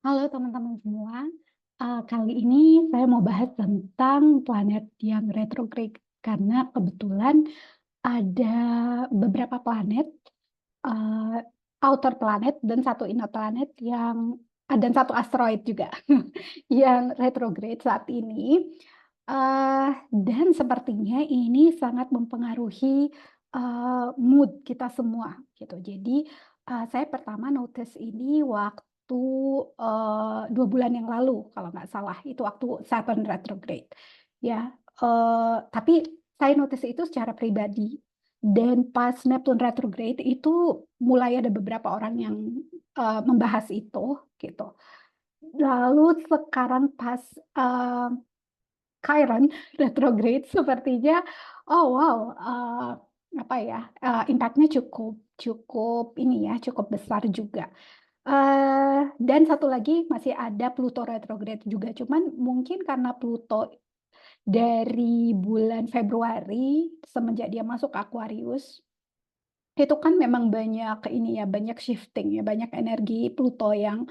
Halo teman-teman semua. Kali ini saya mau bahas tentang planet yang retrograde karena kebetulan ada beberapa planet, uh, outer planet dan satu inner planet dan satu asteroid juga yang retrograde saat ini. Dan sepertinya ini sangat mempengaruhi mood kita semua gitu. Jadi saya pertama notice ini waktu 2 bulan yang lalu kalau nggak salah, itu waktu Saturn retrograde ya. Tapi saya notice itu secara pribadi, dan pas Neptune retrograde itu mulai ada beberapa orang yang membahas itu gitu. Lalu sekarang pas uh, Chiron retrograde sepertinya, oh wow, apa ya, impact-nya cukup cukup ini ya, cukup besar juga. Dan satu lagi masih ada Pluto retrograde juga, cuman mungkin karena Pluto dari bulan Februari semenjak dia masuk Aquarius, itu kan memang banyak ini ya, banyak shifting ya, banyak energi Pluto yang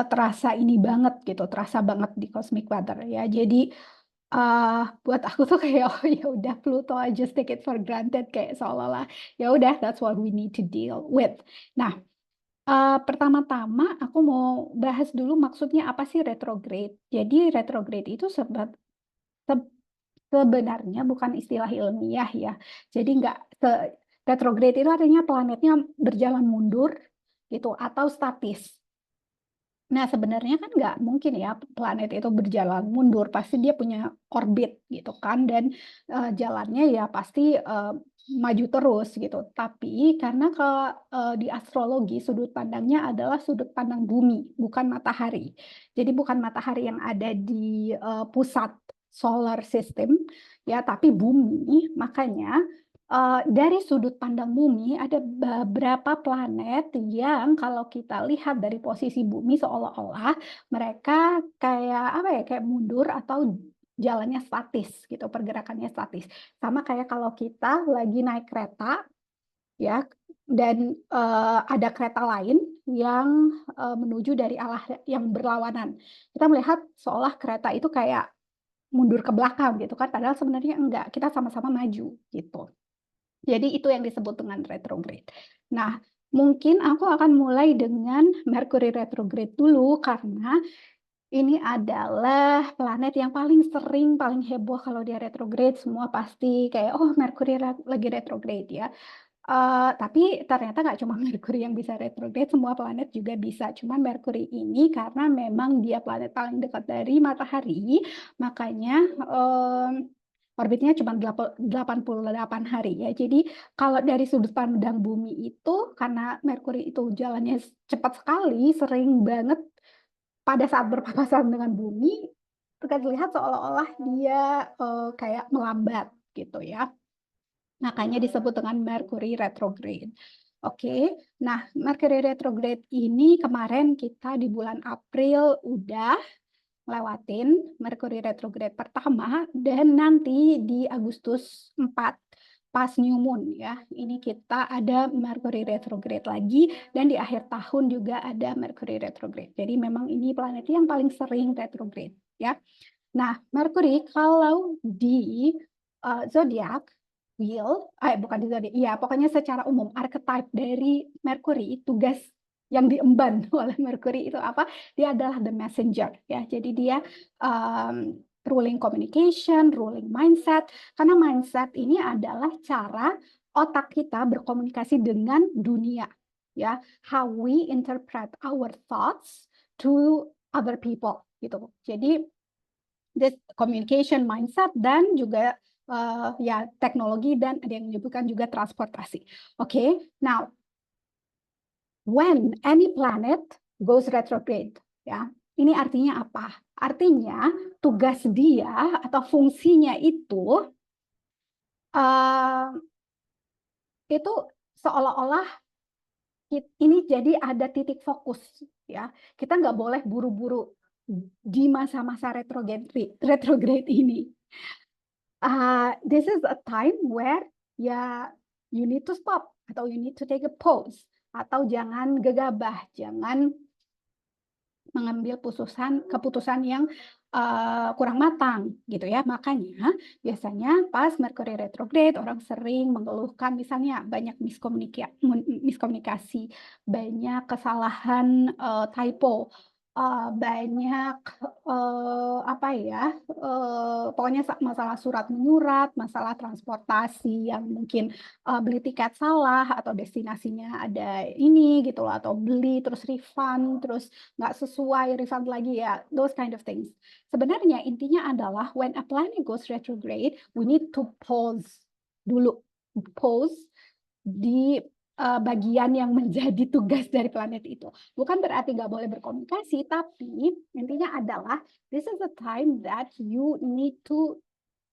terasa ini banget gitu, terasa banget di cosmic weather ya. Jadi buat aku tuh kayak oh ya udah Pluto, I just take it for granted, kayak seolah-olah ya udah that's what we need to deal with. Nah, pertama-tama aku mau bahas dulu maksudnya apa sih retrograde. Jadi retrograde itu sebenarnya bukan istilah ilmiah ya. Jadi nggak retrograde itu artinya planetnya berjalan mundur gitu atau statis. Nah, sebenarnya kan nggak mungkin ya planet itu berjalan mundur, pasti dia punya orbit gitu kan, dan jalannya ya pasti maju terus gitu. Tapi karena di astrologi sudut pandangnya adalah sudut pandang bumi, bukan matahari. Jadi bukan matahari yang ada di pusat solar system ya, tapi bumi. Makanya dari sudut pandang bumi ada beberapa planet yang kalau kita lihat dari posisi bumi seolah-olah mereka kayak apa ya, kayak mundur atau jalannya statis gitu, pergerakannya statis. Sama kayak kalau kita lagi naik kereta ya, dan ada kereta lain yang menuju dari arah yang berlawanan. Kita melihat seolah kereta itu kayak mundur ke belakang gitu kan, padahal sebenarnya enggak, kita sama-sama maju gitu. Jadi itu yang disebut dengan retrograde. Nah, mungkin aku akan mulai dengan Mercury retrograde dulu karena ini adalah planet yang paling sering, paling heboh kalau dia retrograde. Semua pasti kayak, oh Mercury lagi retrograde ya. Tapi ternyata nggak cuma Mercury yang bisa retrograde, semua planet juga bisa. Cuma Mercury ini karena memang dia planet paling dekat dari matahari, makanya orbitnya cuma 88 hari ya. Jadi kalau dari sudut pandang bumi itu, karena Mercury itu jalannya cepat sekali, sering banget pada saat berpapasan dengan bumi, terlihat seolah-olah dia kayak melambat gitu ya. Makanya disebut dengan Mercury retrograde. Oke, nah Mercury retrograde ini kemarin kita di bulan April udah lewatin Mercury retrograde pertama, dan nanti di Agustus 4 pas new moon ya, ini kita ada Mercury retrograde lagi, dan di akhir tahun juga ada Mercury retrograde. Jadi memang ini planet yang paling sering retrograde ya. Nah, Mercury kalau di zodiak wheel, bukan di zodiak, iya pokoknya secara umum archetype dari Mercury, tugas yang diemban oleh Mercury itu apa? Dia adalah the messenger ya. Jadi dia ruling communication, ruling mindset. Karena mindset ini adalah cara otak kita berkomunikasi dengan dunia ya. How we interpret our thoughts to other people gitu. Jadi this communication mindset dan juga ya teknologi, dan ada yang menyebutkan juga transportasi. Oke, now when any planet goes retrograde ya, ini artinya apa? Artinya tugas dia atau fungsinya uh, itu seolah-olah ini jadi ada titik fokus ya. Kita nggak boleh buru-buru di masa-masa retrograde ini. This is a time where ya you need to stop atau you need to take a pause, atau jangan gegabah, jangan mengambil keputusan yang kurang matang gitu ya. Makanya biasanya pas Mercury retrograde orang sering mengeluhkan misalnya banyak miskomunikasi, banyak kesalahan typo, banyak apa ya, pokoknya masalah surat menyurat, masalah transportasi yang mungkin beli tiket salah atau destinasinya ada ini gitu loh, atau beli terus refund terus nggak sesuai refund lagi ya, those kind of things. Sebenarnya intinya adalah when a planet goes retrograde, we need to pause dulu, pause di bagian yang menjadi tugas dari planet itu. Bukan berarti nggak boleh berkomunikasi, tapi intinya adalah this is the time that you need to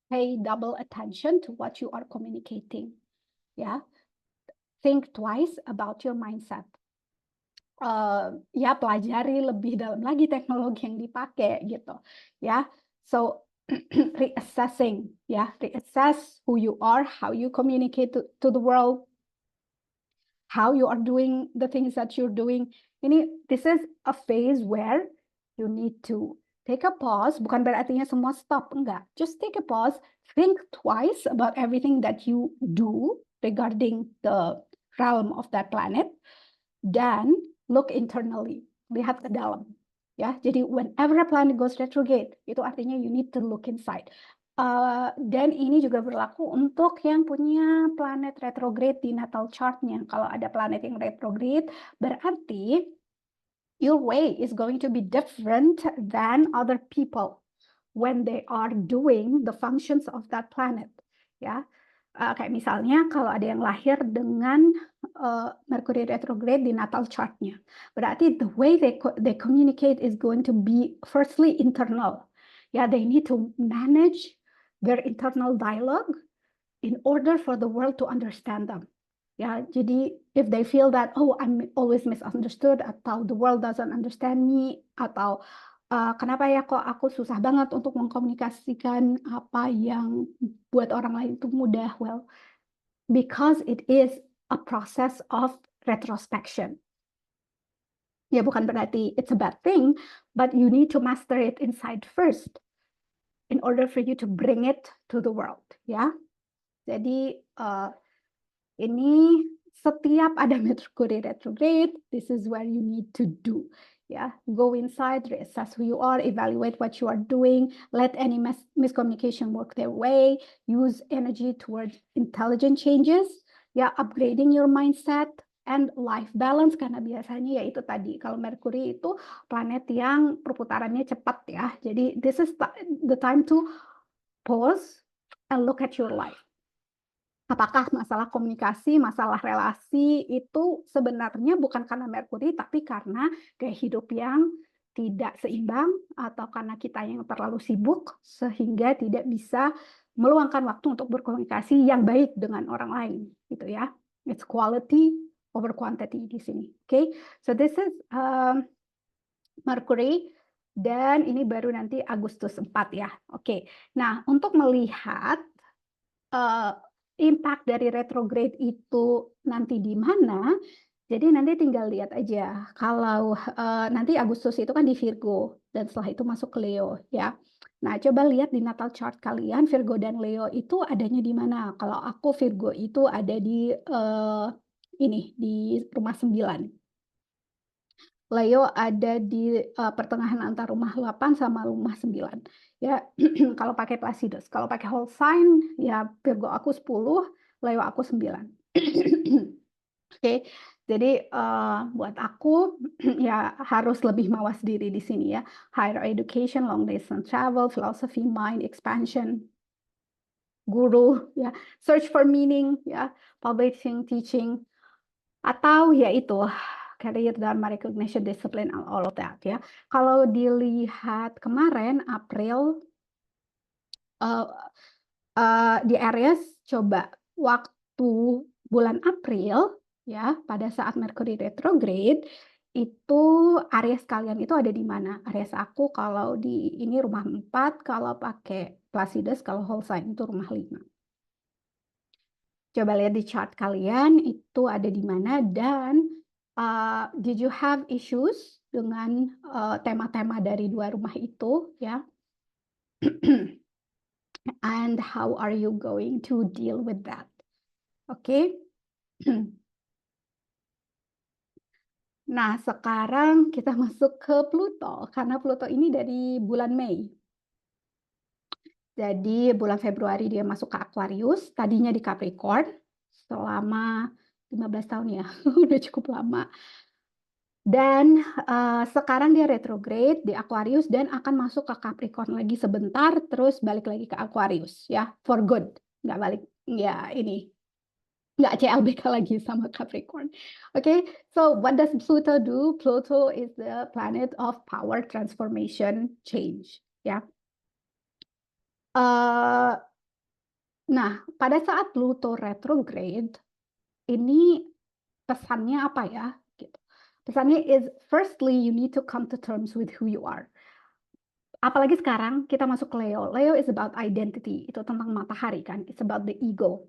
pay double attention to what you are communicating. Ya, think twice about your mindset. Ya pelajari lebih dalam lagi teknologi yang dipakai gitu. Ya, so reassessing, ya, reassess who you are, how you communicate to the world, how you are doing the things that you're doing. This is a phase where you need to take a pause. Bukan berartinya semua stop, enggak. Just take a pause, think twice about everything that you do regarding the realm of that planet, dan look internally, lihat ke dalam. Ya, jadi whenever a planet goes retrograde, itu artinya you need to look inside. Dan ini juga berlaku untuk yang punya planet retrograde di natal chartnya. Kalau ada planet yang retrograde, berarti your way is going to be different than other people when they are doing the functions of that planet. Ya, kayak misalnya kalau ada yang lahir dengan Mercury retrograde di natal chartnya, berarti the way they communicate is going to be firstly internal. Ya, they need to manage their internal dialogue in order for the world to understand them. Ya, jadi if they feel that I'm always misunderstood, atau the world doesn't understand me, atau kenapa ya kok aku susah banget untuk mengkomunikasikan apa yang buat orang lain itu mudah, well, because it is a process of retrospection. Ya, bukan berarti it's a bad thing, but you need to master it inside first in order for you to bring it to the world, ya. Jadi ini setiap ada Mercury retrograde, this is where you need to do. Ya, go inside, reassess who you are, evaluate what you are doing, let any miscommunication work their way, use energy towards intelligent changes, ya, upgrading your mindset and life balance, karena biasanya ya itu tadi, kalau Mercury itu planet yang perputarannya cepat ya. Jadi this is the time to pause and look at your life. Apakah masalah komunikasi, masalah relasi itu sebenarnya bukan karena Mercury, tapi karena gaya hidup yang tidak seimbang, atau karena kita yang terlalu sibuk sehingga tidak bisa meluangkan waktu untuk berkomunikasi yang baik dengan orang lain, gitu ya. It's quality over quantity di sini. Okay, so this is Mercury, dan ini baru nanti Agustus 4 ya. Oke, nah untuk melihat impact dari retrograde itu nanti di mana, jadi nanti tinggal lihat aja. Kalau nanti Agustus itu kan di Virgo, dan setelah itu masuk ke Leo ya. Nah, coba lihat di natal chart kalian, Virgo dan Leo itu adanya di mana. Kalau aku Virgo itu ada di di rumah 9. Leo ada di pertengahan antara rumah 8 sama rumah 9. Ya, kalau pakai Placidus. Kalau pakai whole sign, ya Virgo aku 10, Leo aku 9. Oke, jadi buat aku ya harus lebih mawas diri di sini ya. Higher education, long distance travel, philosophy, mind expansion, guru, ya, search for meaning, ya, publishing, teaching, atau ya itu career, dharma, recognition, discipline, all of that ya. Kalau dilihat kemarin April di Aries, coba waktu bulan April ya, pada saat Mercury retrograde itu Aries kalian itu ada di mana? Aries aku kalau di ini rumah 4, kalau pakai Placidus, kalau whole sign itu rumah 5. Coba lihat di chart kalian itu ada di mana, dan did you have issues dengan tema-tema dari dua rumah itu ya. And how are you going to deal with that? Oke. Nah, sekarang kita masuk ke Pluto, karena Pluto ini dari bulan Mei. Jadi bulan Februari dia masuk ke Aquarius, tadinya di Capricorn selama 15 tahun ya, udah cukup lama. Dan sekarang dia retrograde di Aquarius dan akan masuk ke Capricorn lagi sebentar, terus balik lagi ke Aquarius ya, for good. Nggak balik, ya ini, nggak CLBK lagi sama Capricorn. Okay, so what does Pluto do? Pluto is the planet of power, transformation, change. Ya. Nah, pada saat Pluto retrograde, ini pesannya apa ya? Gitu. Pesannya is firstly you need to come to terms with who you are. Apalagi sekarang kita masuk ke Leo. Leo is about identity. Itu tentang matahari kan. It's about the ego.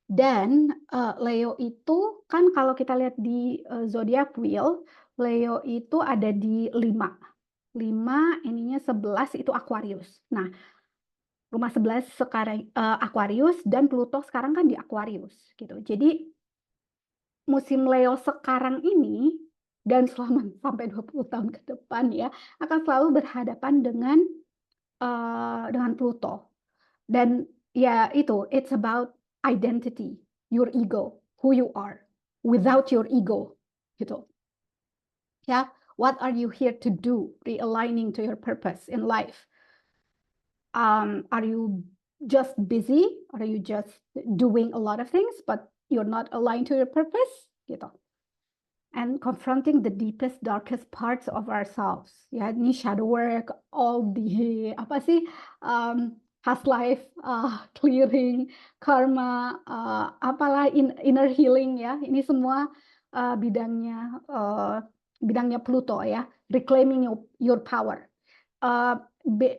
Dan Leo itu kan kalau kita lihat di zodiac wheel, Leo itu ada di 5. 5 ininya 11 itu Aquarius. Nah, rumah 11 sekarang Aquarius dan Pluto sekarang kan di Aquarius gitu. Jadi musim Leo sekarang ini dan selama sampai 20 tahun ke depan ya akan selalu berhadapan dengan Pluto. Dan ya itu, it's about identity, your ego, who you are, without your ego, gitu. Ya, what are you here to do? Realigning to your purpose in life. Are you just busy? Are you just doing a lot of things, but you're not aligned to your purpose? Gitu. And confronting the deepest, darkest parts of ourselves. Ya, ini shadow work, all the apa sih? Past life clearing, karma, apalah inner healing ya. Ini semua bidangnya Pluto ya. Reclaiming your power.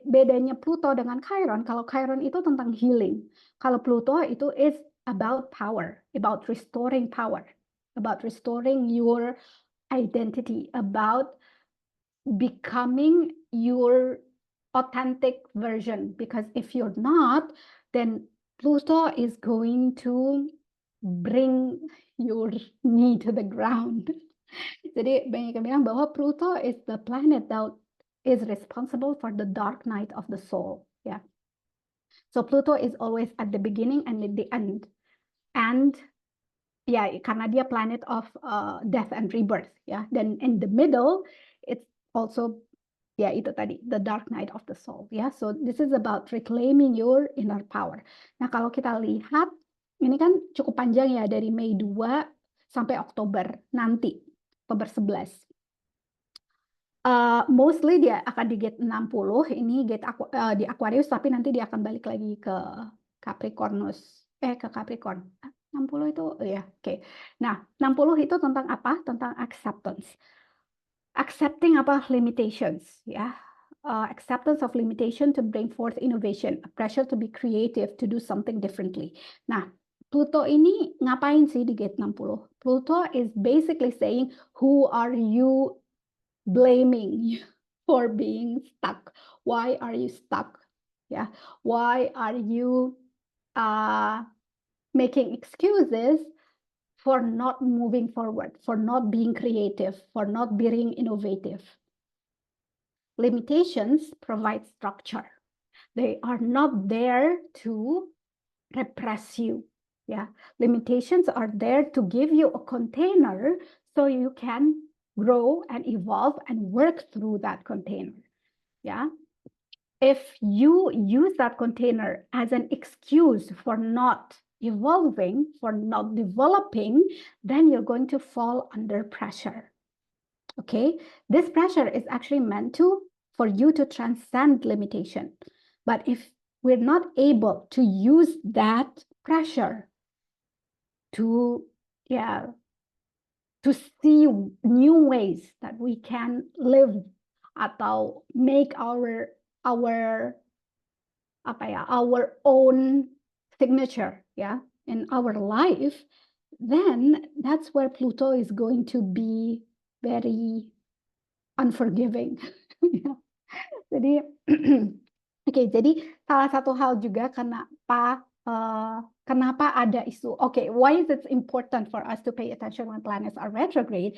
Bedanya Pluto dengan Chiron, kalau Chiron itu tentang healing. Kalau Pluto itu is about power, about restoring power, about restoring your identity, about becoming your authentic version. Because if you're not, then Pluto is going to bring your knee to the ground. Jadi banyak yang bilang bahwa Pluto is the planet that is responsible for the dark night of the soul. Yeah. So Pluto is always at the beginning and at the end. And ya, karena dia planet of death and rebirth, ya. Dan in the middle, it's also ya itu tadi the dark night of the soul, ya. So this is about reclaiming your inner power. Nah, kalau kita lihat ini kan cukup panjang ya dari Mei 2 sampai Oktober nanti, Oktober 11. Mostly dia akan di gate 60, ini gate di Aquarius, tapi nanti dia akan balik lagi ke Capricornus, ke Capricorn. 60 itu ya, oke. Nah, 60 itu tentang apa? Tentang acceptance. Accepting apa? Limitations, ya. Acceptance of limitation to bring forth innovation, a pressure to be creative, to do something differently. Nah, Pluto ini ngapain sih di gate 60? Pluto is basically saying, who are you blaming for being stuck? Why are you stuck? Yeah, why are you making excuses for not moving forward, for not being creative, for not being innovative? Limitations provide structure. They are not there to repress you. Yeah, limitations are there to give you a container so you can grow and evolve and work through that container. Yeah. If you use that container as an excuse for not evolving, for not developing, then you're going to fall under pressure. Okay. This pressure is actually meant for you to transcend limitation. But if we're not able to use that pressure to see new ways that we can live atau make our own signature in our life, then that's where Pluto is going to be very unforgiving. Jadi oke, jadi salah satu hal juga kenapa ada isu. Why is it important for us to pay attention when planets are retrograde?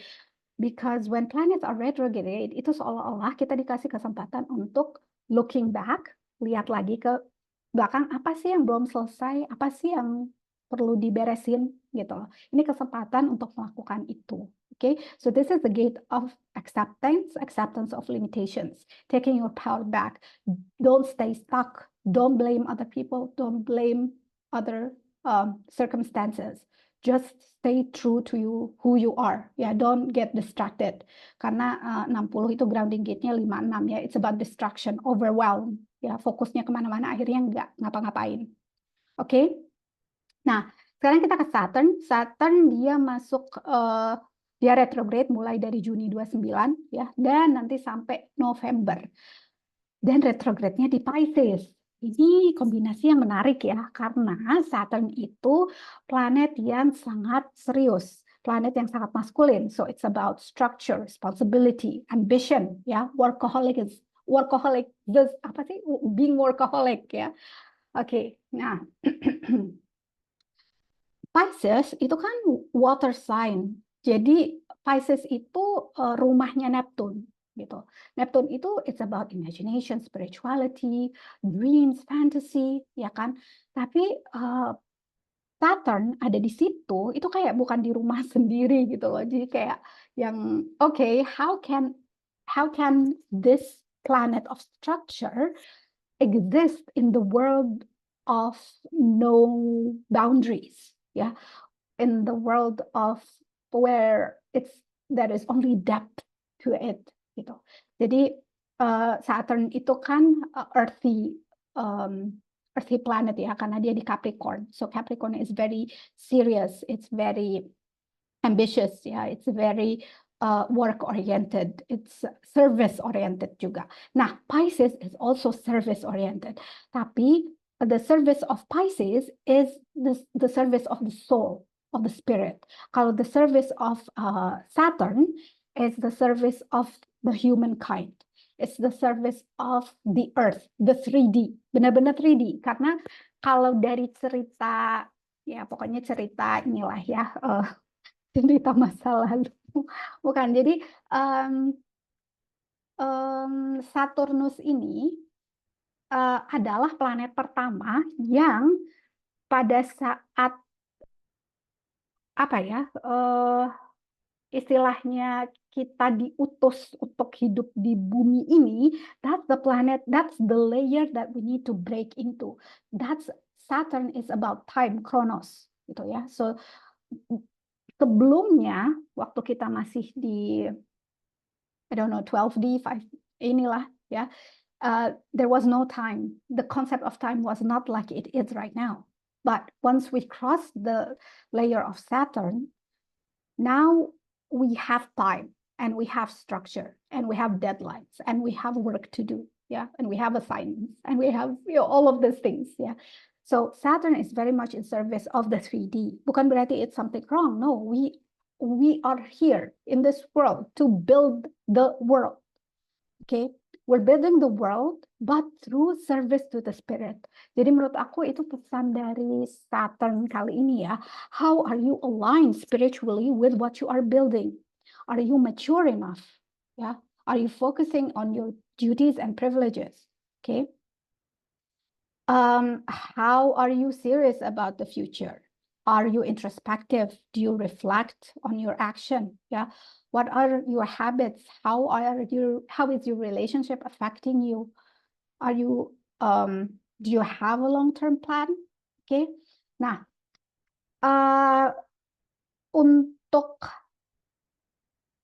Because when planets are retrograde, itu seolah-olah kita dikasih kesempatan untuk looking back, lihat lagi ke belakang, apa sih yang belum selesai, apa sih yang perlu diberesin gitu loh. Ini kesempatan untuk melakukan itu. So this is the gate of acceptance of limitations, taking your power back. Don't stay stuck. Don't blame other people. Don't blame other circumstances. Just stay true to who you are. Don't get distracted. Karena 60 itu grounding gate-nya 56 ya. It's about distraction, overwhelm. Fokusnya kemana-mana akhirnya nggak ngapa-ngapain. Nah, sekarang kita ke Saturn. Saturn dia masuk dia retrograde mulai dari Juni 29 ya, dan nanti sampai November. Dan retrograde-nya di Pisces. Ini kombinasi yang menarik ya, karena Saturn itu planet yang sangat serius, planet yang sangat maskulin. So it's about structure, responsibility, ambition, ya, being workaholic ya. Nah, Pisces itu kan water sign. Jadi Pisces itu rumahnya Neptune gitu. Neptune itu it's about imagination, spirituality, dreams, fantasy, ya kan? Tapi Saturn ada di situ, itu kayak bukan di rumah sendiri gitu loh. Jadi kayak yang how can this planet of structure exist in the world of no boundaries, ya, in the world of where there is only depth to it, gitu. Jadi Saturn itu kan earthy planet ya, karena dia di Capricorn. So Capricorn is very serious, it's very ambitious, ya, it's very work oriented, it's service oriented juga. Nah, Pisces is also service oriented, tapi the service of Pisces is the service of the soul, of the spirit. Kalau the service of Saturn is the service of the humankind. It's the service of the earth, the 3D, benar-benar 3D. Karena kalau dari cerita, ya pokoknya cerita inilah ya, cerita masa lalu. Bukan, jadi Saturnus ini adalah planet pertama yang pada saat istilahnya kita diutus untuk hidup di bumi ini, that's the planet, that's the layer that we need to break into. Saturn is about time, Kronos, gitu ya. So sebelumnya waktu kita masih di 12D, 5 inilah ya, there was no time. The concept of time was not like it is right now. But once we cross the layer of Saturn, now we have time and we have structure and we have deadlines and we have work to do, yeah, and we have assignments and we have all of these things, yeah. So Saturn is very much in service of the 3D. Bukan berarti it's something wrong. No, we are here in this world to build the world. We're building the world, but through service to the spirit. Jadi menurut aku itu pesan dari Saturn kali ini ya. How are you aligned spiritually with what you are building? Are you mature enough? Yeah. Are you focusing on your duties and privileges? How are you serious about the future? Are you introspective? Do you reflect on your action? Yeah. What are your habits? How is your relationship affecting you? Are you do you have a long-term plan? Nah,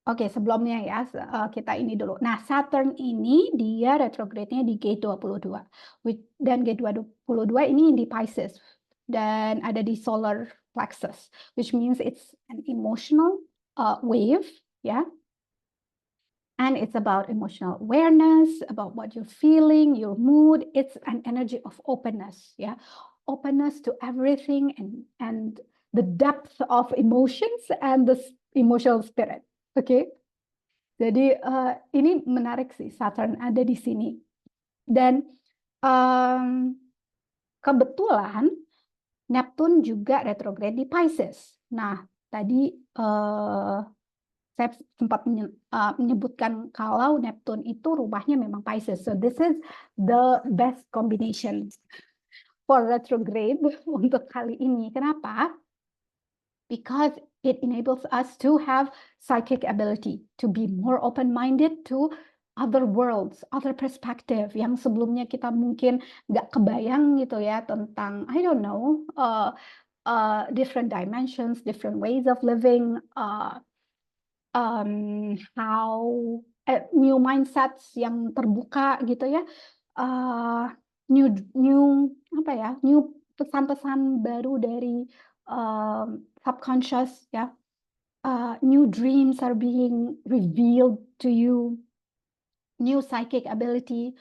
sebelumnya ya, kita ini dulu. Nah, Saturn ini dia retrograde-nya di gate 22. Dan gate 22 ini di Pisces dan ada di solar plexus, which means it's an emotional wave, yeah. And it's about emotional awareness, about what you're feeling, your mood. It's an energy of openness, yeah. Openness to everything and the depth of emotions and the emotional spirit. Jadi ini menarik sih, Saturn ada di sini. Dan kebetulan Neptune juga retrograde di Pisces. Nah, tadi saya sempat menyebutkan kalau Neptune itu rumahnya memang Pisces. So this is the best combination for retrograde untuk kali ini. Kenapa? Because it enables us to have psychic ability, to be more open-minded to other worlds, other perspective yang sebelumnya kita mungkin nggak kebayang gitu ya tentang, I don't know, different dimensions, different ways of living, how new mindsets yang terbuka gitu ya, new apa ya, new pesan-pesan baru dari subconscious ya, new dreams are being revealed to you, new psychic ability.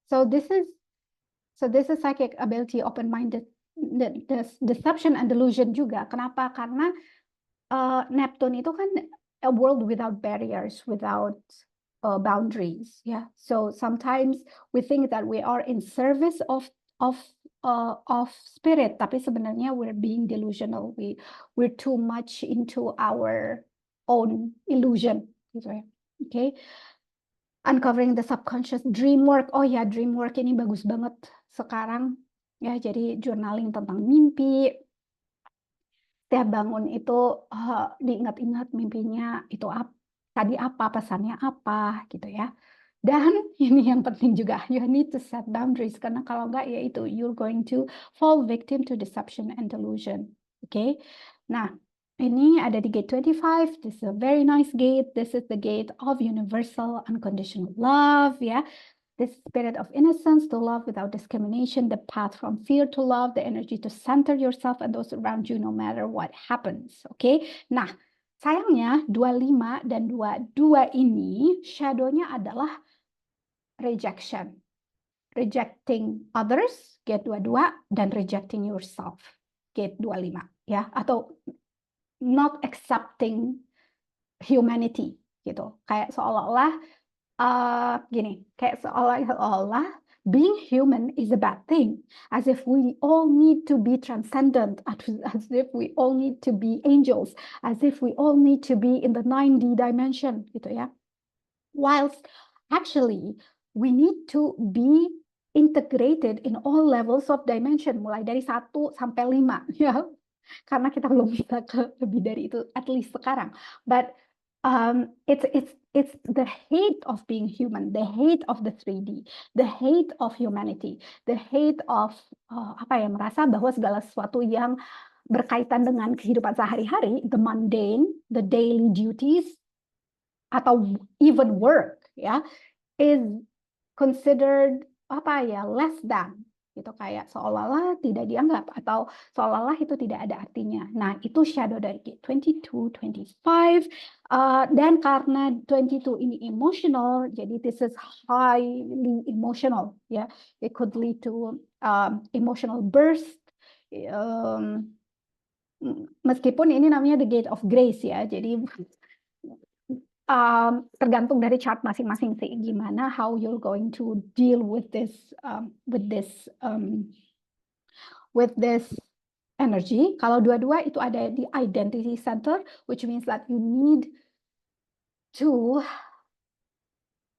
So this is psychic ability, open-minded, deception and delusion juga. Kenapa? Karena Neptune itu kan a world without barriers, without boundaries. Yeah. So sometimes we think that we are in service of spirit, tapi sebenarnya we're being delusional. We're too much into our own illusion, gitu ya. Okay. Uncovering the subconscious, dream work. Oh ya, dream work ini bagus banget sekarang. Ya, jadi journaling tentang mimpi. Setiap bangun itu diingat-ingat mimpinya itu tadi apa, pesannya apa gitu ya. Dan ini yang penting juga, you need to set boundaries karena kalau enggak ya itu you're going to fall victim to deception and delusion. Oke. Nah, ini ada di gate 25. This is a very nice gate. This is the gate of universal unconditional love ya. This spirit of innocence to love without discrimination, the path from fear to love, the energy to center yourself and those around you no matter what happens. Oke. Nah, sayangnya 25 dan 22 ini shadow-nya adalah rejection. Rejecting others, gate 22, dan rejecting yourself, gate 25 ya, atau not accepting humanity gitu. Kayak seolah-olah gini, kayak seolah-olah being human is a bad thing, as if we all need to be transcendent, as if we all need to be angels, as if we all need to be in the 9D dimension, gitu ya. Whilst actually we need to be integrated in all levels of dimension, mulai dari 1 sampai 5 ya. Karena kita belum bisa ke lebih dari itu, at least sekarang. But it's the hate of being human, the hate of the 3D, the hate of humanity, the hate of merasa bahwa segala sesuatu yang berkaitan dengan kehidupan sehari-hari, the mundane, the daily duties, atau even work ya, is considered less than gitu, kayak seolah-olah tidak dianggap atau seolah-olah itu tidak ada artinya. Nah, itu shadow dari gate 22, 25, dan karena 22 ini emotional, jadi this is highly emotional ya. It could lead to emotional burst. Meskipun ini namanya the gate of grace ya, jadi tergantung dari chart masing-masing sih gimana how you're going to deal with this energy. Kalau dua-dua itu ada di identity center, which means that you need to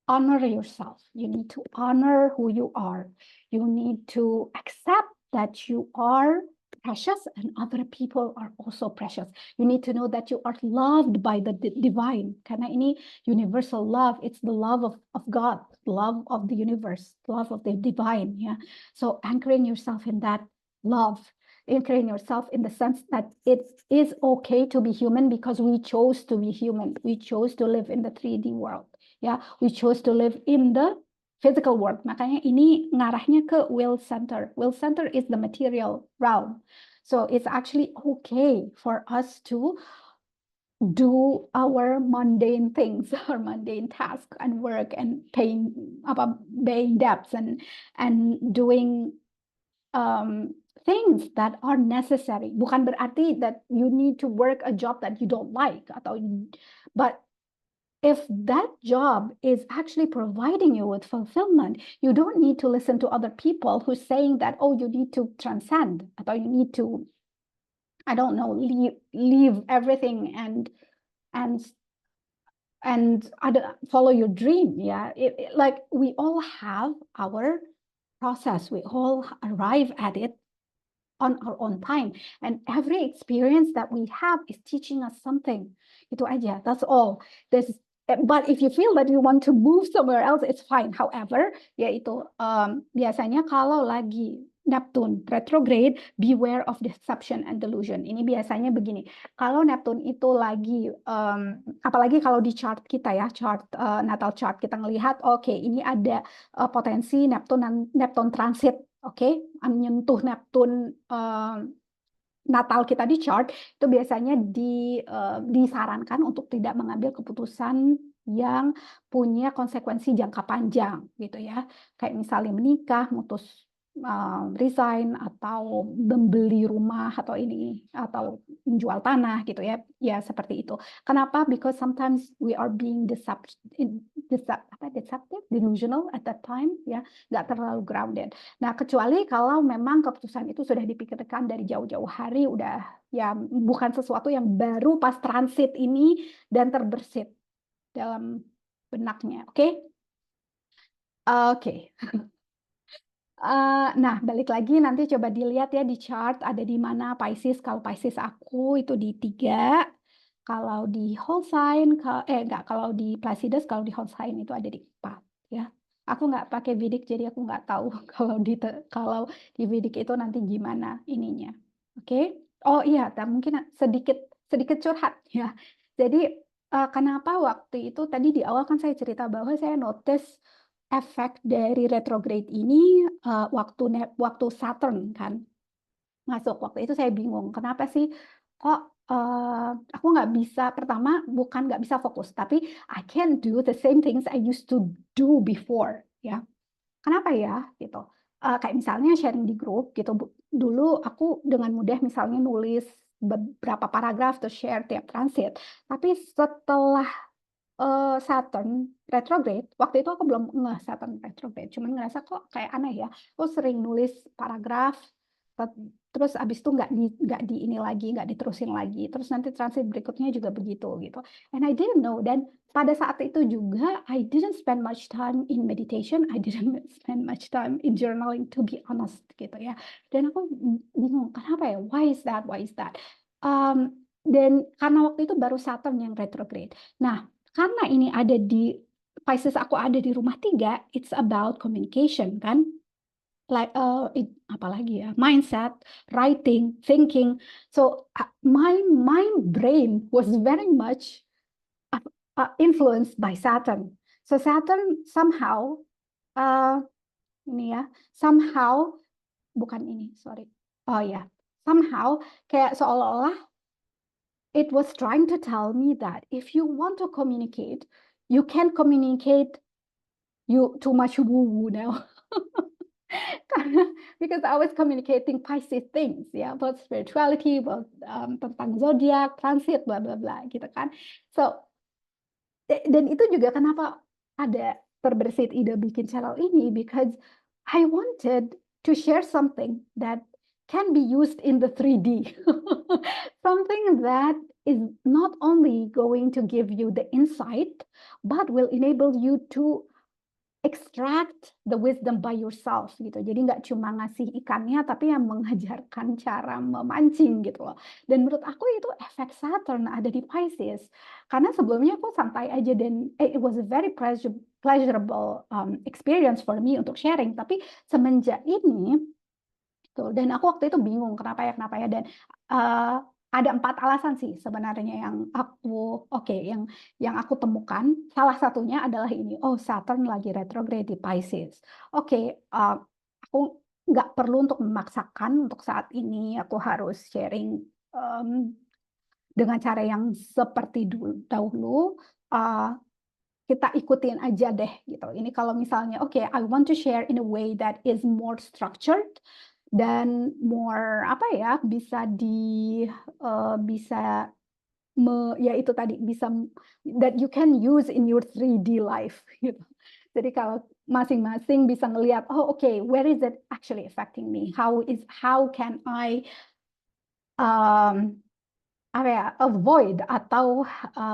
honor yourself. You need to honor who you are. You need to accept that you are precious and other people are also precious. You need to know that you are loved by the divine. Karena ini universal love. It's the love of God, love of the universe, love of the divine. Yeah. So anchoring yourself in that love, anchoring yourself in the sense that it is okay to be human because we chose to be human. We chose to live in the 3D world. Ya, we chose to live in the physical world. Makanya ini ngarahnya ke will center. Will center is the material realm. So it's actually okay for us to do our mundane things, our mundane task and work and paying debts and doing things that are necessary. Bukan berarti that you need to work a job that you don't like but if that job is actually providing you with fulfillment, you don't need to listen to other people who's saying that, oh, you need to transcend, or you need to, I don't know, leave everything and follow your dream. Yeah, like we all have our process. We all arrive at it on our own time, and every experience that we have is teaching us something. Itu aja, that's all. But if you feel that you want to move somewhere else, it's fine. However, yaitu biasanya kalau lagi Neptune retrograde, beware of deception and delusion. Ini biasanya begini, kalau Neptune itu lagi, apalagi kalau di chart kita ya, chart natal chart, kita ngelihat, oke, ini ada potensi Neptune transit, oke, menyentuh Neptune natal kita di chart, itu biasanya disarankan untuk tidak mengambil keputusan yang punya konsekuensi jangka panjang gitu ya, kayak misalnya menikah, mutus resign, atau membeli rumah, atau menjual tanah gitu ya, ya seperti itu. Kenapa? Because sometimes we are being deceptive, delusional at that time ya, nggak terlalu grounded. Nah, kecuali kalau memang keputusan itu sudah dipikirkan dari jauh-jauh hari, udah ya bukan sesuatu yang baru pas transit ini dan terbersit dalam benaknya, oke? Oke. Nah, balik lagi nanti coba dilihat ya di chart ada di mana Pisces. Kalau Pisces aku itu di 3, kalau di whole sign, kalau di Placidus, kalau di whole sign itu ada di 4 ya. Aku nggak pakai Vedic, jadi aku nggak tahu kalau di Vedic itu nanti gimana ininya. Oke? Oh iya, mungkin sedikit curhat ya. Jadi kenapa waktu itu tadi di awal kan saya cerita bahwa saya notice efek dari retrograde ini waktu Saturn kan masuk. Waktu itu saya bingung, kenapa sih kok aku nggak bisa, pertama bukan nggak bisa fokus, tapi I can't do the same things I used to do before ya. Kenapa ya gitu? Kayak misalnya sharing di grup gitu, dulu aku dengan mudah misalnya nulis beberapa paragraf terus share tiap transit, tapi setelah Saturn retrograde, waktu itu aku belum ngeh Saturn retrograde, cuman ngerasa kok kayak aneh ya, aku sering nulis paragraf, terus abis itu nggak di ini lagi, nggak diterusin lagi, terus nanti transit berikutnya juga begitu gitu, and I didn't know. Dan pada saat itu juga I didn't spend much time in meditation, I didn't spend much time in journaling, to be honest gitu ya. Dan aku bingung kenapa ya, why is that? Dan karena waktu itu baru Saturn yang retrograde. Nah, karena ini ada di Pisces, aku ada di rumah 3, it's about communication kan, like apalagi ya, mindset, writing, thinking. So my brain was very much influenced by Saturn. So Saturn somehow ini ya, somehow bukan ini, sorry. Oh ya, somehow kayak seolah-olah it was trying to tell me that if you want to communicate, you can't communicate too much woo-woo now. Because I was communicating Pisces things, ya, about spirituality, about tentang zodiak, transit, bla bla bla, gitu kan. So, dan itu juga kenapa ada terbersit ide bikin channel ini, because I wanted to share something that can be used in the 3D. Something that is not only going to give you the insight, but will enable you to extract the wisdom by yourself gitu. Jadi nggak cuma ngasih ikannya, tapi yang mengajarkan cara memancing gitu loh. Dan menurut aku itu efek Saturn ada di Pisces. Karena sebelumnya aku santai aja dan it was a very pleasurable experience for me untuk sharing. Tapi semenjak ini, tuh, dan aku waktu itu bingung kenapa ya, dan ada 4 alasan sih sebenarnya yang aku temukan. Salah satunya adalah ini, oh Saturn lagi retrograde di Pisces. Oke, aku nggak perlu untuk memaksakan untuk saat ini aku harus sharing dengan cara yang seperti dahulu. Kita ikutin aja deh gitu. Ini kalau misalnya, I want to share in a way that is more structured, dan more apa ya, bisa bisa ya itu tadi bisa that you can use in your 3D life gitu. Jadi kalau masing-masing bisa ngelihat, oh oke, where is it actually affecting me? How can I um, apa ya, avoid atau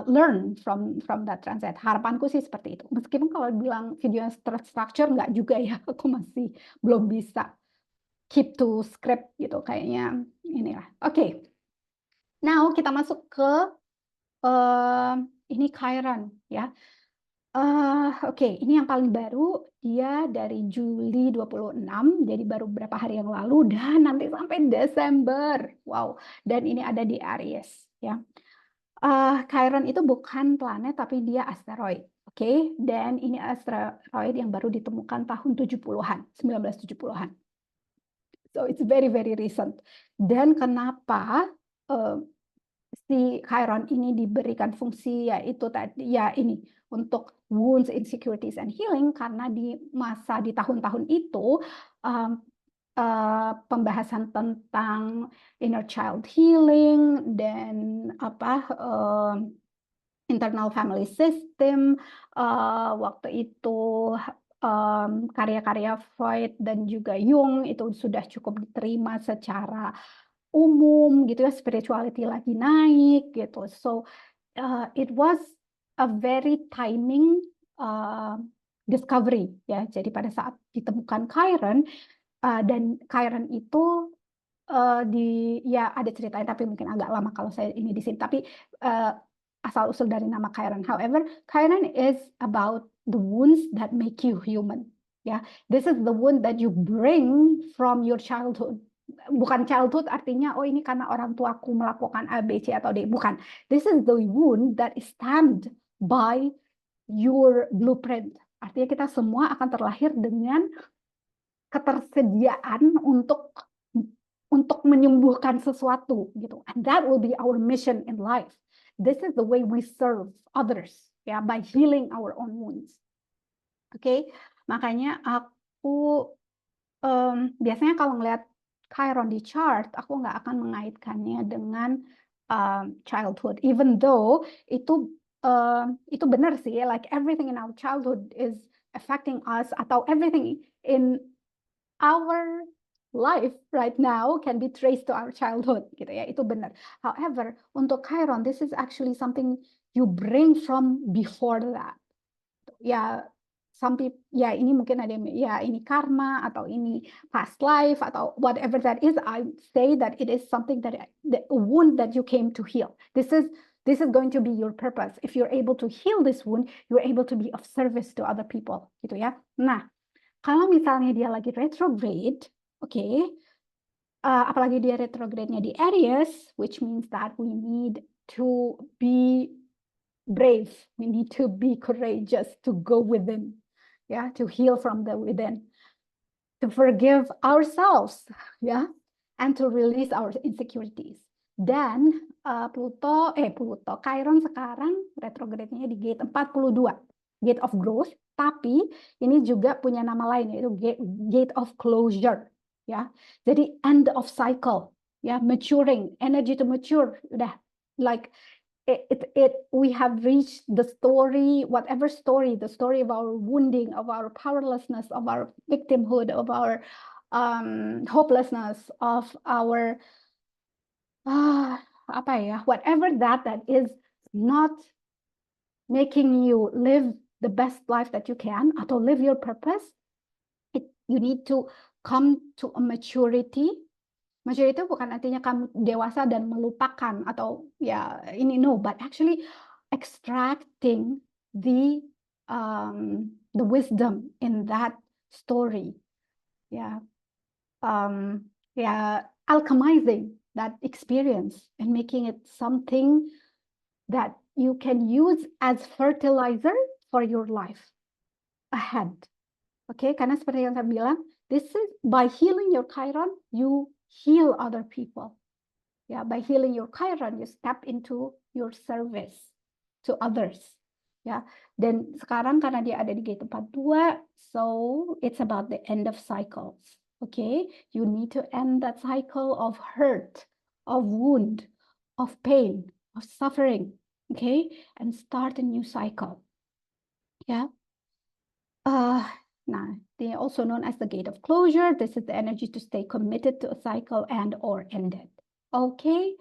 learn from that transit. Harapanku sih seperti itu. Meskipun kalau bilang video structure nggak juga ya, aku masih belum bisa keep to script gitu kayaknya inilah. Oke. Now kita masuk ke ini Chiron ya. Oke, ini yang paling baru, dia dari Juli 26, jadi baru beberapa hari yang lalu, dan nanti sampai Desember. Wow, dan ini ada di Aries. Ya. Chiron itu bukan planet, tapi dia asteroid. Oke, dan ini asteroid yang baru ditemukan tahun 70-an, 1970-an. So it's very, very recent. Dan kenapa si Chiron ini diberikan fungsi yaitu tadi ya ini untuk wounds, insecurities, and healing karena di tahun-tahun itu pembahasan tentang inner child healing dan internal family system waktu itu karya-karya Freud dan juga Jung itu sudah cukup diterima secara umum gitu ya, spirituality lagi naik gitu. So it was a very timing discovery ya. Jadi pada saat ditemukan Chiron dan Chiron itu ya ada ceritanya tapi mungkin agak lama kalau saya ini di sini. Tapi asal usul dari nama Chiron. However, Chiron is about the wounds that make you human. Ya, this is the wound that you bring from your childhood. Bukan childhood artinya oh ini karena orang tuaku melakukan A, B, C atau D. Bukan. This is the wound that is stamped by your blueprint. Artinya kita semua akan terlahir dengan ketersediaan untuk menyembuhkan sesuatu gitu. And that will be our mission in life. This is the way we serve others ya, by healing our own wounds. Oke, makanya aku biasanya kalau ngelihat Chiron di chart, aku nggak akan mengaitkannya dengan childhood, even though itu benar sih, like everything in our childhood is affecting us, atau everything in our life right now can be traced to our childhood, gitu ya, itu benar. However, untuk Chiron, this is actually something you bring from before that. Ya, ya ini mungkin ada ya ini karma atau ini past life atau whatever that is. I say that it is something that the wound that you came to heal. This is going to be your purpose. If you're able to heal this wound, you're able to be of service to other people, gitu ya. Nah, kalau misalnya dia lagi retrograde, oke, apalagi dia retrograde-nya di Aries, which means that we need to be brave, we need to be courageous to go within, yeah, to heal from the within, to forgive ourselves, yeah, and to release our insecurities. Dan Chiron sekarang retrograde-nya di gate 42, gate of growth, tapi ini juga punya nama lain yaitu gate of closure, ya. Jadi end of cycle, ya, maturing, energy to mature, udah like we have reached the story, whatever story, the story of our wounding, of our powerlessness, of our victimhood, of our hopelessness, of our whatever that is not making you live the best life that you can, atau live your purpose. You need to come to a maturity. Maturity bukan artinya kamu dewasa dan melupakan atau ya ini, no, but actually extracting the wisdom in that story, ya, alchemizing that experience and making it something that you can use as fertilizer for your life ahead. Oke, karena seperti yang saya bilang, this is by healing your Chiron, you heal other people. Ya, by healing your Chiron, you step into your service to others. Ya, dan sekarang karena dia ada di gate 42, so it's about the end of cycles. Okay, you need to end that cycle of hurt, of wound, of pain, of suffering. Okay, and start a new cycle. Yeah. Nah, they also known as the gate of closure. This is the energy to stay committed to a cycle and or end it. Okay.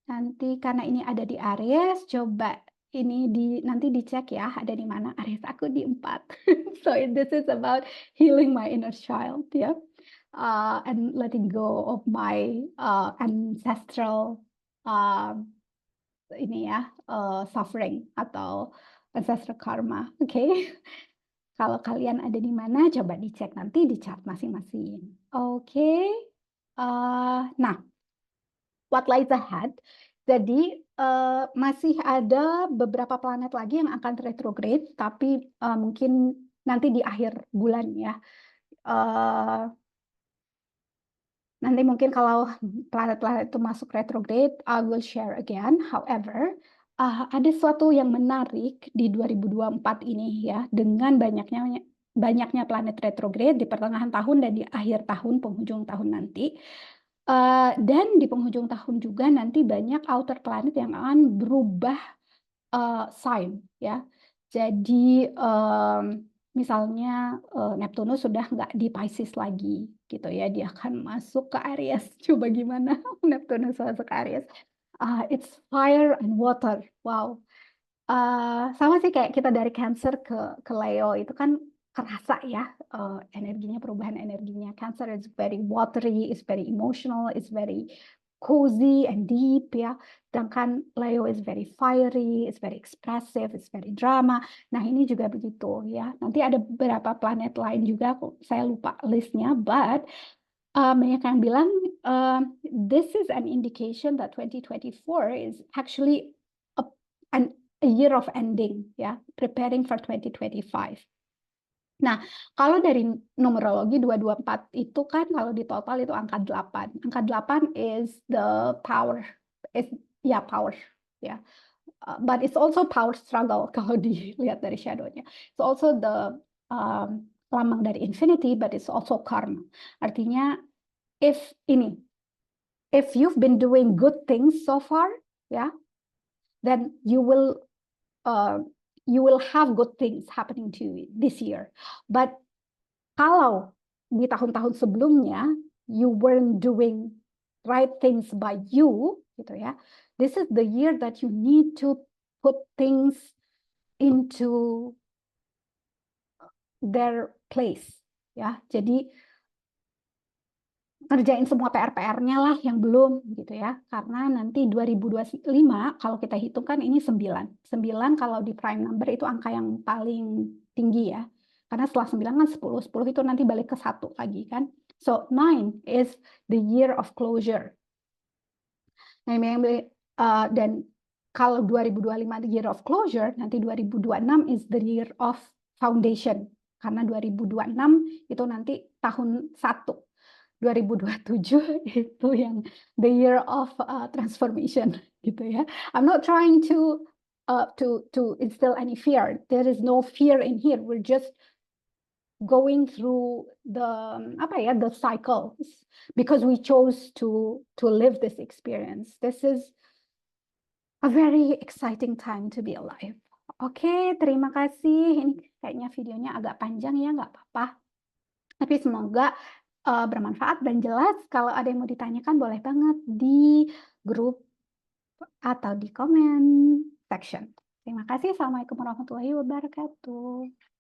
Nanti karena ini ada di Aries, coba ini nanti dicek ya, ada di mana Aries aku di 4. So this is about healing my inner child, ya. And letting go of my ancestral ini ya, suffering atau ancestral karma. Oke. Kalau kalian ada di mana, coba dicek nanti di chart masing-masing. Oke. Nah, what lies ahead? Jadi masih ada beberapa planet lagi yang akan retrograde, tapi mungkin nanti di akhir bulan ya. Nanti mungkin kalau planet-planet itu masuk retrograde, I will share again. However, ada sesuatu yang menarik di 2024 ini ya, dengan banyaknya planet retrograde di pertengahan tahun dan di akhir tahun, penghujung tahun nanti. Dan di penghujung tahun juga nanti banyak outer planet yang akan berubah sign ya. Jadi misalnya Neptunus sudah nggak di Pisces lagi gitu ya, dia akan masuk ke Aries. Coba gimana Neptunus masuk ke Aries? It's fire and water. Wow. Sama sih kayak kita dari Cancer ke Leo itu kan kerasa ya energinya, perubahan energinya. Cancer is very watery, is very emotional, is very cozy and deep ya. Sedangkan Leo is very fiery, is very expressive, is very drama. Nah ini juga begitu ya. Nanti ada beberapa planet lain juga, saya lupa listnya, but banyak yang bilang this is an indication that 2024 is actually a year of ending ya, preparing for 2025. Nah, kalau dari numerologi 224 itu kan kalau di total itu angka 8. Angka 8 is the power, is ya power ya. But it's also power struggle kalau dilihat dari shadow-nya. It's also the lambang dari infinity, but it's also karma. Artinya if you've been doing good things so far, ya, then you will have good things happening to you this year. But kalau di tahun-tahun sebelumnya you weren't doing right things by you, gitu ya, this is the year that you need to put things into their place, ya. Jadi ngerjain semua PR-PR-nya lah yang belum gitu ya. Karena nanti 2025 kalau kita hitung kan ini 9. 9 kalau di prime number itu angka yang paling tinggi ya. Karena setelah 9 kan 10. 10 itu nanti balik ke 1 lagi kan. So 9 is the year of closure. Nah, dan kalau 2025 the year of closure, nanti 2026 is the year of foundation. Karena 2026 itu nanti tahun 1. 2027 itu yang the year of transformation gitu ya. I'm not trying to instill any fear. There is no fear in here. We're just going through the cycles because we chose to live this experience. This is a very exciting time to be alive. Oke, terima kasih. Ini kayaknya videonya agak panjang ya, nggak apa-apa. Tapi semoga bermanfaat dan jelas. Kalau ada yang mau ditanyakan boleh banget di grup atau di comment section. Terima kasih. Assalamualaikum warahmatullahi wabarakatuh.